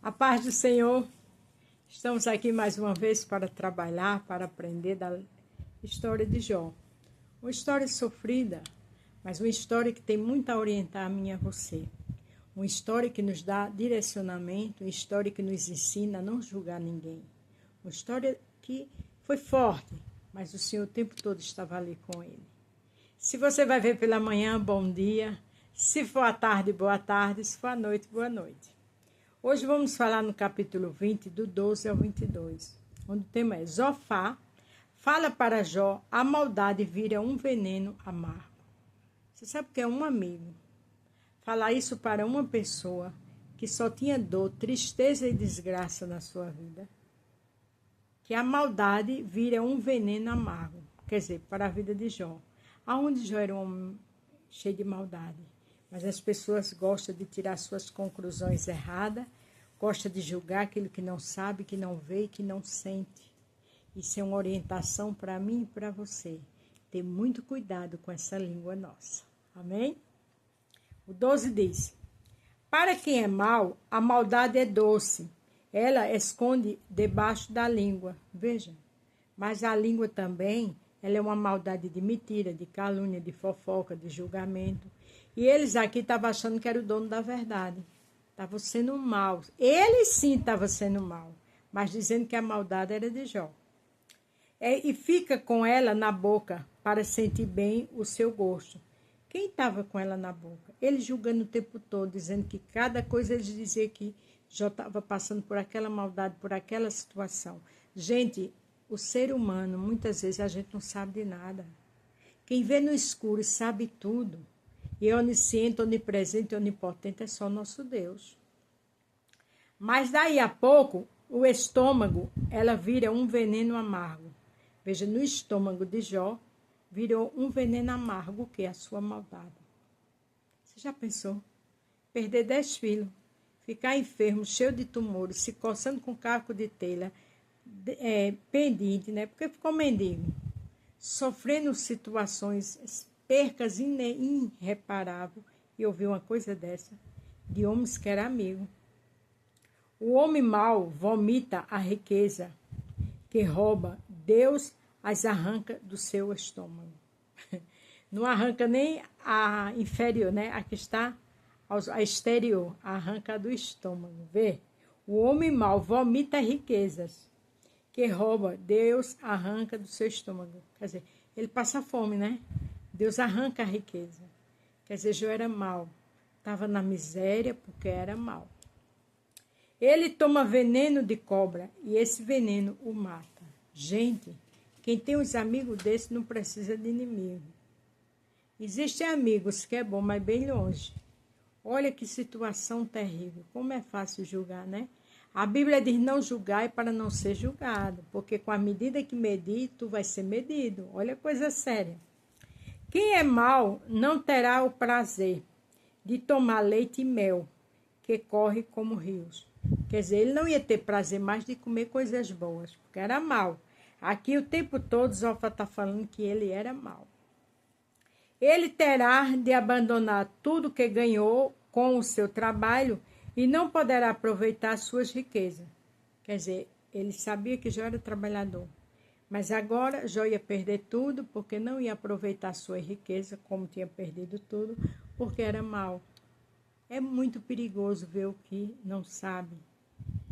A paz do Senhor, estamos aqui mais uma vez para trabalhar, para aprender da história de Jó. Uma história sofrida, mas uma história que tem muito a orientar a mim e a você. Uma história que nos dá direcionamento, uma história que nos ensina a não julgar ninguém. Uma história que foi forte, mas o Senhor o tempo todo estava ali com ele. Se você vai ver pela manhã, bom dia. Se for à tarde, boa tarde. Se for à noite, boa noite. Hoje vamos falar no capítulo 20, do 12 ao 22, onde o tema é Zofá fala para Jó, a maldade vira um veneno amargo. Você sabe que é um amigo. Falar isso para uma pessoa que só tinha dor, tristeza e desgraça na sua vida. Que a maldade vira um veneno amargo. Quer dizer, para a vida de Jó. Aonde Jó era um homem cheio de maldade. Mas as pessoas gostam de tirar suas conclusões erradas, gostam de julgar aquilo que não sabe, que não vê e que não sente. Isso é uma orientação para mim e para você. Ter muito cuidado com essa língua nossa. Amém? O 12 diz: para quem é mau, a maldade é doce. Ela esconde debaixo da língua. Veja, mas a língua também, ela é uma maldade de mentira, de calúnia, de fofoca, de julgamento. E eles aqui estavam achando que era o dono da verdade. Estavam sendo mal. Eles sim estavam sendo mal, mas dizendo que a maldade era de Jó. E fica com ela na boca para sentir bem o seu gosto. Quem estava com ela na boca? Ele julgando o tempo todo, dizendo que cada coisa ele dizia que Jó estava passando por aquela maldade, por aquela situação. Gente, o ser humano, muitas vezes a gente não sabe de nada. Quem vê no escuro sabe tudo. E onisciente, onipresente e onipotente é só nosso Deus. Mas daí a pouco, o estômago, ela vira um veneno amargo. Veja, no estômago de Jó, virou um veneno amargo, que é a sua maldade. Você já pensou? Perder 10 filhos, ficar enfermo, cheio de tumores, se coçando com caco de telha, pendente, né? Porque ficou mendigo. Sofrendo situações, percas irreparáveis, e ouvir uma coisa dessa, de homens que eram amigos. O homem mau vomita a riqueza que rouba, Deus as arranca do seu estômago. Não arranca nem a inferior, né? A que está a exterior, arranca do estômago. Vê? O homem mau vomita riquezas que rouba, Deus arranca do seu estômago. Quer dizer, ele passa fome, né? Deus arranca a riqueza. Quer dizer, Jó era mau. Estava na miséria porque era mau. Ele toma veneno de cobra e esse veneno o mata. Gente, quem tem uns amigos desses não precisa de inimigo. Existem amigos que é bom, mas bem longe. Olha que situação terrível. Como é fácil julgar, né? A Bíblia diz não julgai para não ser julgado, porque com a medida que medir, tu vai ser medido. Olha a coisa séria. Quem é mau não terá o prazer de tomar leite e mel, que corre como rios. Quer dizer, ele não ia ter prazer mais de comer coisas boas, porque era mau. Aqui o tempo todo Zofá está falando que ele era mau. Ele terá de abandonar tudo que ganhou com o seu trabalho e não poderá aproveitar suas riquezas. Quer dizer, ele sabia que Jó era trabalhador. Mas agora Jó ia perder tudo, porque não ia aproveitar sua riqueza, como tinha perdido tudo, porque era mau. É muito perigoso ver o que não sabe.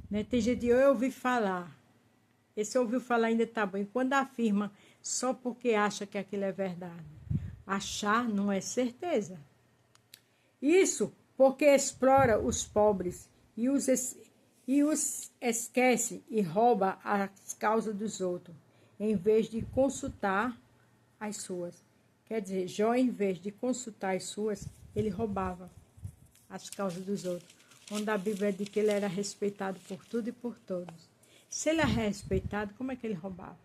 Né? Tem gente, eu ouvi falar. Esse ouviu falar ainda está bom. E quando afirma só porque acha que aquilo é verdade. Achar não é certeza. Isso porque explora os pobres e os esquece e rouba as causas dos outros, em vez de consultar as suas. Quer dizer, Jó, em vez de consultar as suas, ele roubava as causas dos outros. Onde a Bíblia diz que ele era respeitado por tudo e por todos. Se ele é respeitado, como é que ele roubava?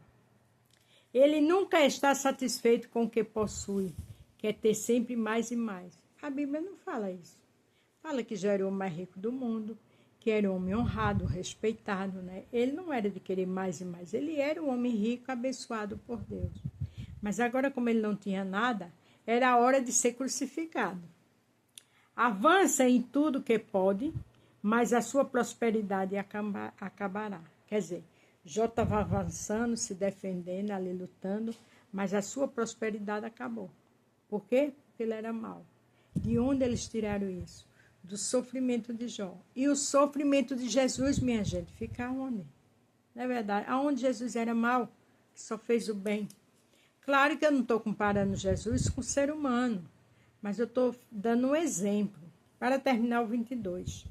Ele nunca está satisfeito com o que possui, quer ter sempre mais e mais. A Bíblia não fala isso. Fala que Jó era o homem mais rico do mundo, que era um homem honrado, respeitado, né? Ele não era de querer mais e mais. Ele era um homem rico, abençoado por Deus. Mas agora, como ele não tinha nada, era a hora de ser crucificado. Avança em tudo que pode, mas a sua prosperidade acabará. Quer dizer, Jó estava avançando, se defendendo, ali lutando, mas a sua prosperidade acabou. Por quê? Porque ele era mau. De onde eles tiraram isso? Do sofrimento de Jó. E o sofrimento de Jesus, minha gente, fica onde? Não é verdade? Aonde Jesus era mau, que só fez o bem. Claro que eu não estou comparando Jesus com o ser humano, mas eu estou dando um exemplo para terminar o 22.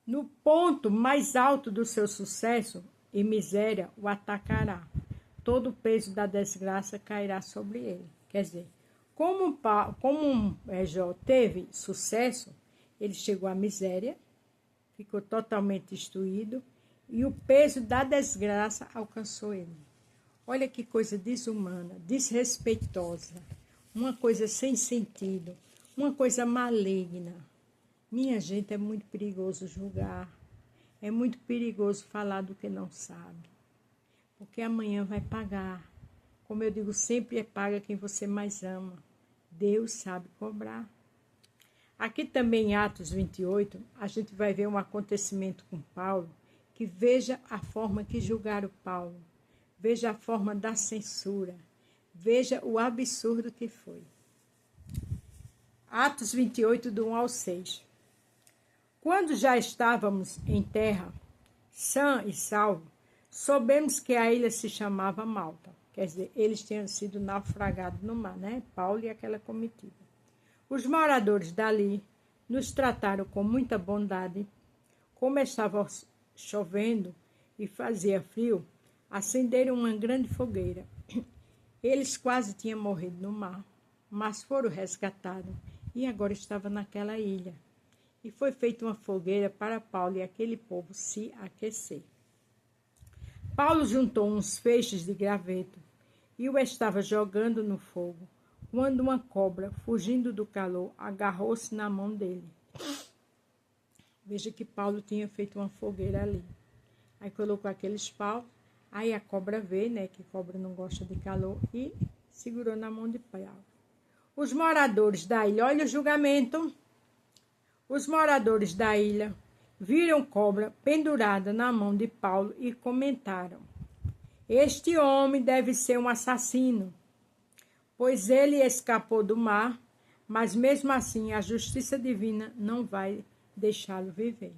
No ponto mais alto do seu sucesso e miséria o atacará. Todo o peso da desgraça cairá sobre ele. Quer dizer, como Jó teve sucesso, ele chegou à miséria, ficou totalmente destruído e o peso da desgraça alcançou ele. Olha que coisa desumana, desrespeitosa, uma coisa sem sentido, uma coisa maligna. Minha gente, é muito perigoso julgar, é muito perigoso falar do que não sabe, porque amanhã vai pagar. Como eu digo, sempre paga quem você mais ama. Deus sabe cobrar. Aqui também em Atos 28, a gente vai ver um acontecimento com Paulo, que veja a forma que julgaram Paulo. Veja a forma da censura. Veja o absurdo que foi. Atos 28, do 1 ao 6. Quando já estávamos em terra, sã e salvo, soubemos que a ilha se chamava Malta. Quer dizer, eles tinham sido naufragados no mar, né? Paulo e aquela comitiva. Os moradores dali nos trataram com muita bondade. Como estava chovendo e fazia frio, acenderam uma grande fogueira. Eles quase tinham morrido no mar, mas foram resgatados e agora estavam naquela ilha. E foi feita uma fogueira para Paulo e aquele povo se aquecer. Paulo juntou uns feixes de graveto e o estava jogando no fogo, quando uma cobra, fugindo do calor, agarrou-se na mão dele. Veja que Paulo tinha feito uma fogueira ali. Aí colocou aqueles paus. Aí a cobra veio, né, que cobra não gosta de calor, e segurou na mão de Paulo. Os moradores da ilha, olha o julgamento. Os moradores da ilha viram cobra pendurada na mão de Paulo e comentaram: este homem deve ser um assassino, pois ele escapou do mar, mas mesmo assim a justiça divina não vai deixá-lo viver.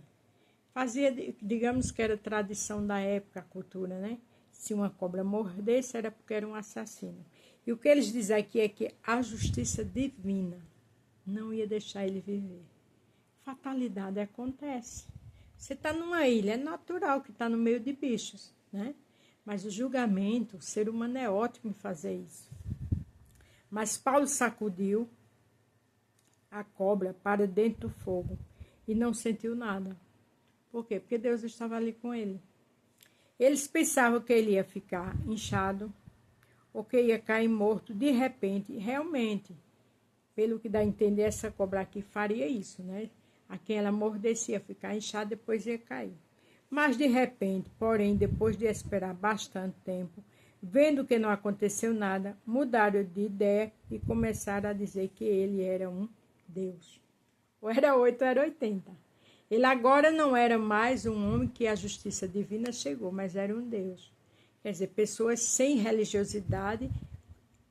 Fazia, digamos que era tradição da época, a cultura, né? Se uma cobra mordesse, era porque era um assassino. E o que eles dizem aqui é que a justiça divina não ia deixar ele viver. Fatalidade acontece. Você está numa ilha, é natural que está no meio de bichos, né? Mas o julgamento, o ser humano é ótimo em fazer isso. Mas Paulo sacudiu a cobra para dentro do fogo e não sentiu nada. Por quê? Porque Deus estava ali com ele. Eles pensavam que ele ia ficar inchado ou que ia cair morto de repente. Realmente, pelo que dá a entender, essa cobra aqui faria isso, né? A quem ela mordesse ia ficar inchado, depois ia cair. Mas de repente, porém, depois de esperar bastante tempo, vendo que não aconteceu nada, mudaram de ideia e começaram a dizer que ele era um Deus. Ou era 8 ou era 80. Ele agora não era mais um homem que a justiça divina chegou, mas era um Deus. Quer dizer, pessoas sem religiosidade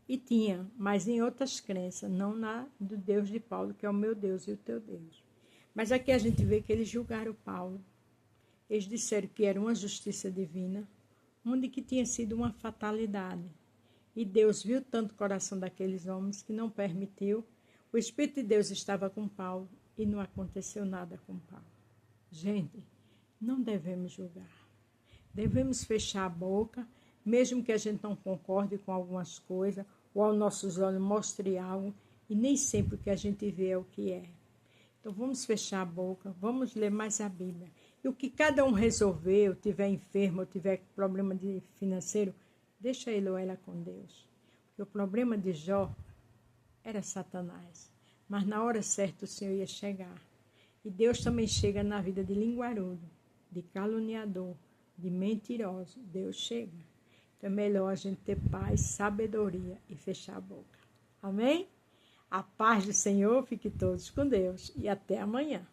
e tinha, mas em outras crenças, não na do Deus de Paulo, que é o meu Deus e o teu Deus. Mas aqui a gente vê que eles julgaram Paulo. Eles disseram que era uma justiça divina, onde que tinha sido uma fatalidade. E Deus viu tanto o coração daqueles homens que não permitiu. O Espírito de Deus estava com Paulo e não aconteceu nada com Paulo. Gente, não devemos julgar. Devemos fechar a boca, mesmo que a gente não concorde com algumas coisas, ou aos nossos olhos mostre algo, e nem sempre o que a gente vê é o que é. Então vamos fechar a boca, vamos ler mais a Bíblia. E o que cada um resolver, ou tiver enfermo, ou tiver problema financeiro, deixa ele ou ela com Deus. Porque o problema de Jó era Satanás. Mas na hora certa o Senhor ia chegar. E Deus também chega na vida de linguarudo, de caluniador, de mentiroso. Deus chega. Então é melhor a gente ter paz, sabedoria e fechar a boca. Amém? A paz do Senhor, fique todos com Deus e até amanhã.